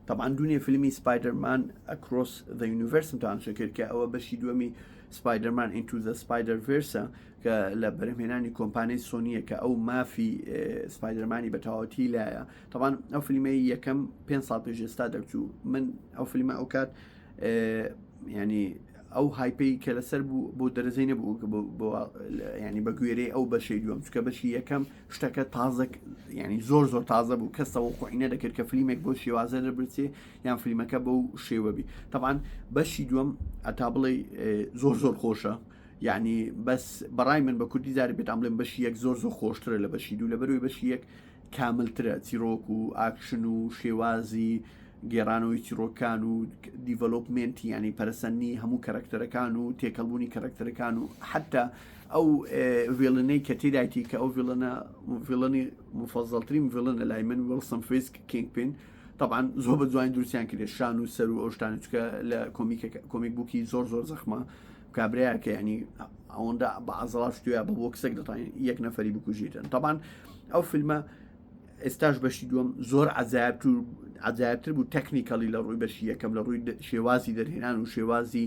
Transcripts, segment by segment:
طبعا دوني فيلمي سبايدر مان اكروس ذا يونيفرس متان شكر كأو بشي دومي سبايدر مان انتو ذا سبايدر فيرسا كلبرمهناني كومباني سونية كأو ما في سبايدر ماني بتاوتي لا طبعا او فيلمي يكم بين صار بيجي استادرتو من او فيلم اوكات يعني او هايبي كلاسر بو درزينه بو يعني بقويري او بشي دوم چکە بەشی یەکەم شتەکە تازە يعني زۆر تازە بوو کەس تەوەقوعی نەدەکرد کە فیلمێک بۆ شێوازە دەبرچێ یان فیلمەکە بەو شێوەبی طبعا بەشی دوم ئەتا بڵێ زۆر خۆشە يعني بس بەڕای من بە کوردی زاری بێت ئەم بڵێم بەشی یەک زۆر خۆشترە لە بەشی دوو لەبەرەوەی بەشی یەک کاملترە چیرۆک و ئاکشن و شێوازی گێڕانەوەی چیرۆکان و دیڤلۆپمنتی ینی پەرسەنی هەموو کەرەکتەرەکان و تێکەڵبوونی کەرەکتەرەکان و حتا ئەو ڤێڵنەی کە تێدایەتی کە ئەو ڤێڵەنی مفەزەڵترین ڤێڵنە لای من ویلسن فیسک کینگپین طبعا زۆر بە جوانی دروستیان کردێ شان و سەر و ئەو شتانە چکە لە کۆمیک بووکی زۆر زەخمە کابراایە کە ینی ئەوەندا بە عەزەڵات شتووە بە بۆکسێک دەتوانین یەک نەفەری بکوژیتن طبعا ئەو فیلمە ئێستاش بەشی دووەم زۆر عجایبتر بوو تەکنیکەلی لە ڕووی بەشی یەکەم لە ڕووی شێوازی دەرهێنان و شێوازی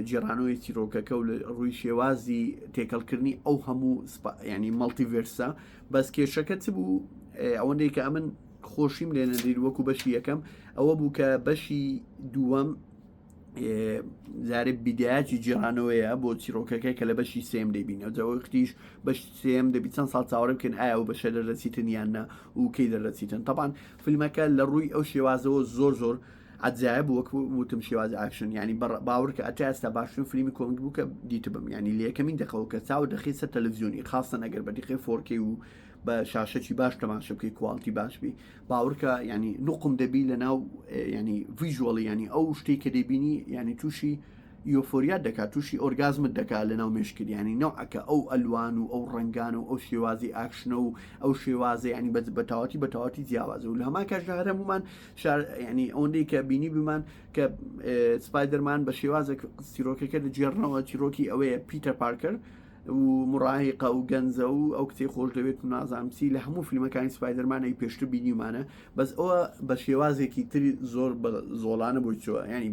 جێڕانەوەی چیرۆکەکە و لە ڕووی شێوازی تێکەڵکردنی ئەو هەموو ینی مەڵتیڤێرسە بەس کێشەکە چ بوو ئەوەندەی کە ئەمن خۆشیم لێ نەدەیر وەکو بەشی یەکەم ئەوە بوو کە بەشی دووەم زارێ بیدایەتی جێڕانەوەیە بۆ چیرۆکەکەی کە لە بەشی سێم دەبینە جەوەختیش بەش سێم دەبی چەند ساڵ چاوەڕێ بکەن ئایا و بەشە دەرەچیتن یاننا و کەی دەرەچیتن طبعا فیلمەکە لە ڕووی ئەو شێوازەوە زۆر عجایب وەکو وتم شێواز ئاکشن ینی باوەڕ کە ئەتا ئێستا باشترین فیلمی کۆمیک بوو کە دیتە بم ینی لە یەکەمین دەقەوە کە چاوە دەخیسە تەلەڤیزیۆنی خاستن ئەگەر بە دیقەی 4K و بە شاشەکی باش تەماشە بکەی کوالتی باش بی باوەڕکە ینی نوقم دەبی لە ناو ینی ڤیژوەڵی ینی ئەو شتێک کە دەبینی ینی تووشی یۆفۆریات دەکات تووشی ئۆرگازمت دەکات لە ناو مێشکرد ینی نەوعەکە ئەو ئەلوان و ئەو ڕنگان و ئەو شێوازی ئاکشنە و ئەو شێوازە ینی بەتەواتی جیاوازە و لە هەمان کاتژدا هەرمومان ینی ئەوەندەی کە بینی بمان کە سپایدەرمان بە شێوازە چیرۆکەکە دەجێڕنەوە چیرۆکی ئەوەیە پیتەر پارکەر و مڕاهقە و گەنجە و ئەو کتێ خۆش دەوێت و نازانسی لە هەموو فیلمەکانی سپایدەرمانەی پێشتر بینیمانە بەس ئەوە بە شێوازێکی تری زۆر زۆڵانە بۆی چوە ینی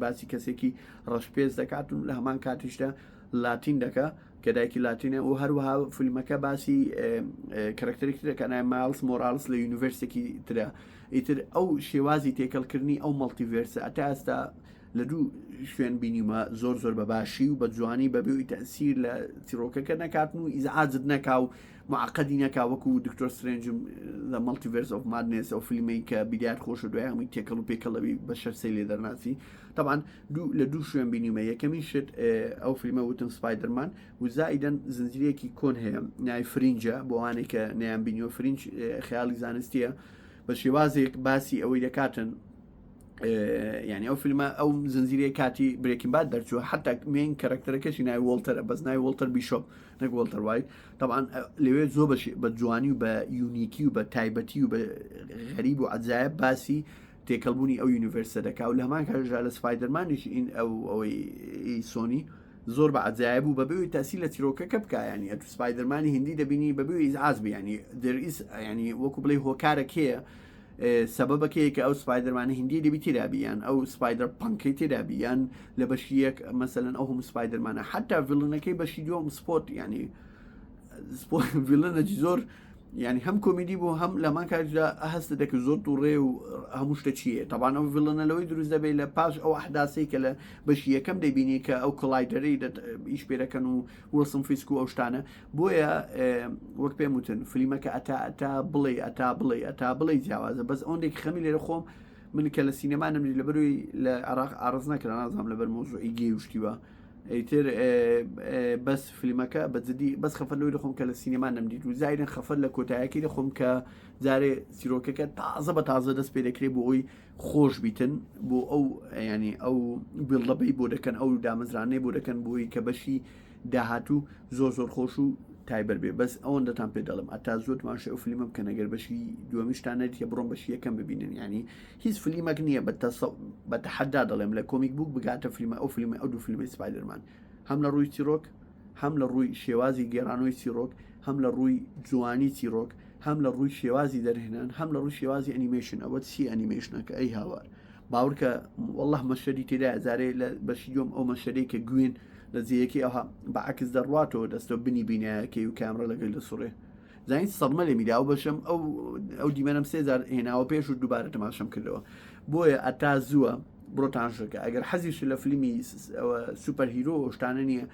باسی کەسێکی ڕەشپێز دەکات و لە هەمان کاتیشدا لاتین دەکە کە دایکی لاتینە و هەروەها فیلمەکە باسی کەرەکتەرێکی دەکە نای مایلز مۆراڵس لە یونیڤرسێکی ترە ئیتر ئەو شێوازی تێکەڵکردنی ئەو مەڵتیڤێرسە ئەتا ئێستا لە دوو شوێن بینیمە زۆر بە باشی و بە جوانی بەبێەوەی تەسیر لە چیرۆکەکە نەکاتن و ئیزعاجت نەکا و معقەدی نەکا وەکو دکتۆر سترێنجم لە مەڵتیڤێرس ئۆف مادنس ئەو فیلمەی کە بیدیات خۆشە دوای هەمووی تێکەڵ و پێکەڵەوی بە شەرسەی لێ دەرناسی طبعا لە دوو شوێن بینیمە یەکەمی شت ئەو فیلمە وتم سپایدەرمان و زائیدەن زنجیرێکی کۆن هەیە نای فرینجە بۆ وانێک کە نەیان بینیەوە فرینج خەیاڵی زانستیە بە شێوازێک باسی ئەوەی دەکاتن يعني ئەو فیلمە ئەو زنجیرەیە کاتی برێکین باد دەرچووە حتا مین کەرەکتەرەکەشی ناوی وۆڵتەرە بەس ناوی وۆڵتەر بیشۆپ نەک وۆڵتەر وایت طبعا لەوێ زۆر بە جوانی و بە یونیکی و بە تایبەتی و بە غەریب و عەجایب باسی تێکەڵبوونی ئەو یونیڤەرسە دەکا و لە هەمان کاتژدا لە سپایدەرمانیش ئین ئەوەی سۆنی زۆر بە عەجایب و بەبێەوەی تاسی لە چیرۆکەکە بکە ینی ئەتو سپایدەرمانی هندی دەبینی بەبێەوەی ئیزعاج بی ینی دەرئیس ینی وەکو بڵێ هۆکارێک هەیە سببەکەیە کە ئەو سپایدەرمانە هندی دەبی تێدابیان ئەو سپایدەر پەنکەی تێدابیان لە بەشی یەک مەسەلەن ئەو هەموو سپایدەرمانە حتا ڤیڵنەکەی بەشی دووەم سپۆت ینی ڤیڵنەکی زۆر ینی هەم کۆمیدی بۆ هەم لەمان کاتژدا هەستە دەکە زۆر تووڕێ و هەموو شتە چییە طبعا ئەو ڤیڵنە لەوەی دروست دەبێت لە پاش ئەو ئەحداسی کە لە بەشی یەکەم دەبینی کە ئەو کڵایدەرەی ئیش پێەکەن و ویلسن فیسک و ئەو شتانە بۆیە وەک پێم وتن فیلمەکە ئەتا بڵێ جیاوازە بەس ئەوەندێکی خەمی لێرە خۆم من کە لە سینەما نەمری لەبەروی لە عێراق ئارەز نەکرا نازانم لەبەر مۆزوعی گێ وشتیوە ئیتر بەس فیلمەکە بەجددی بەس خەفەت لەوەی دەخۆم کە لە سینەما نەمدیت و زایدن خەفەت لە کۆتاییەکەی دەخۆم کە جارێ چیرۆکەکە تازە دەست پێ دەکرێت بۆ ئەوی خۆش بیتن بۆ ئەو ینی ئەو بیڵدەبەی بۆ دەکەن ئەو دامەزرانەی بۆ دەکەن بۆی کە بەشی داهاتوو زۆر خۆش و تایبەر بێ بەس ئەوەندەتان پێ دەڵم ئەتا زۆر ماشە ئەو فیلمە بکەن ئەگەر بەشی دووەمیشتان نەدیتە بڕۆم بەشی یەکەم ببینن ینی هیچ فیلمێک نییە بە تەحەدا دەڵێم لە کۆمیک بووک بگاتە فیلمە ئەو دوو فیلمی سپایدەرمان هەم لە ڕووی چیرۆک هەم لە ڕووی شێوازی گێڕانەوەی چیرۆک هەم لە ڕووی جوانی چیرۆک هەم لە ڕووی شێوازی دەرهێنان هەم لە ڕووی شێوازی ئەنیمێشن ئەوە چی ئەنیمێشنەکە ئەی هاوار باورکە والله مەشەری تێدا زارێ لە بەشی دوم ئەو مەشەرێکە گوێن لە جەیەکی ئەوها بەعکس دەڕواتەوە دەستە بنی بینایەکەی و کامرە لەگەل لە سوڕێ زین سەدمە لێ میدا و بەشم ئەو دیمەنم 3000 هێناوە پێش و دووبارە تەماشەم کردەوە بۆیە ئەتا زووە بڕۆتانشەکە ئەگەر حەزیش لە فیلمی سوپەر هیرۆ شتانە نییە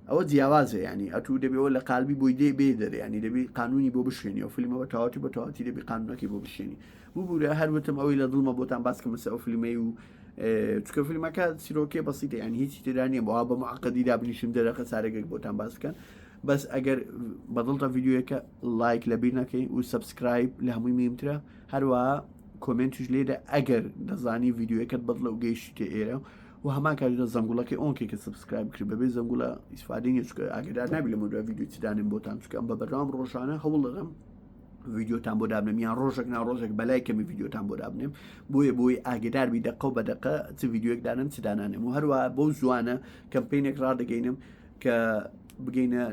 ئەوە جیاوازە ینی ئەتوو دەبێەوە لە قالبی بۆی دێ بێ دەرێ ینی دەبێ قانونی بۆ بشوێنی و فیلمەوە تەواتی بە تەواتی دەبێ قانونەکەی بۆ بشێنی بوورە هەروتم ئەوەی لە دڵمە بۆتان باسکە مەسە ئەو فیلمەی و چکە فیلمەکە سیرۆکێ بەسیتە ینی هیچی تێدانە بۆ بە معقدی دابنیشم دەرەخە سارێکێک بۆتان باس بکەن بەس ئەگەر بەدڵتە ڤیددیوەکە لایک لەبیر نەکەی و سبسکرایب لە هەمووی میمترە هەروەها کۆمنتش لێدە ئەگەر دەزانی ڤیددیوەکەت بەدڵە و گەیشتێ ئێرە و هەمان کاریدە زەنگوڵەکەی ئۆنکێکە سبسکرایب کرد بەبێ زەنگوڵە ئیسفادەی چکە ئاگدار نابی لە مدوە ڤیددیو چدانم بۆتان چکەم بە بەردەوام ڕۆژانە هەوڵ دەدەم ڤیددیۆتان بۆ دابنێم یان ڕۆژێک ناڕۆژێک بەلای کەمی ڤیددیۆتان بۆ دابنێم بۆی ئاگداربی دەقە و بەدەقە چ ڤیددیوەکدانم چدانانم و هەروە بۆ زوانە کەمپینێک ڕدەگەینم کە بگەینە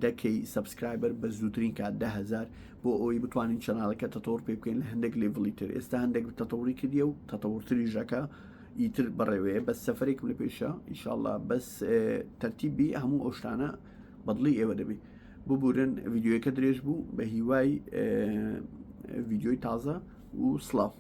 دەکەی سبسکرایبەر بە زووترین کات 10,000 بۆ ئەوی بتوانین چناڵەکە تەتەوڕ پێ بکەین لە هەندێک لێڤڵی تر ئێستا هەندێک تەتەوری کردیە و تەتەورتریژەکە ئیتر بەڕێوەیە بەس سەفرێکم لە پێشە ئینشاءڵڵا بەس تەرتیبی هەموو ئەو شتانە بەدڵی ئێوە دەبێت ببورن ڤیددیوەکە درێژ بوو بە هیوای ڤیددیۆی تازە و سڵاو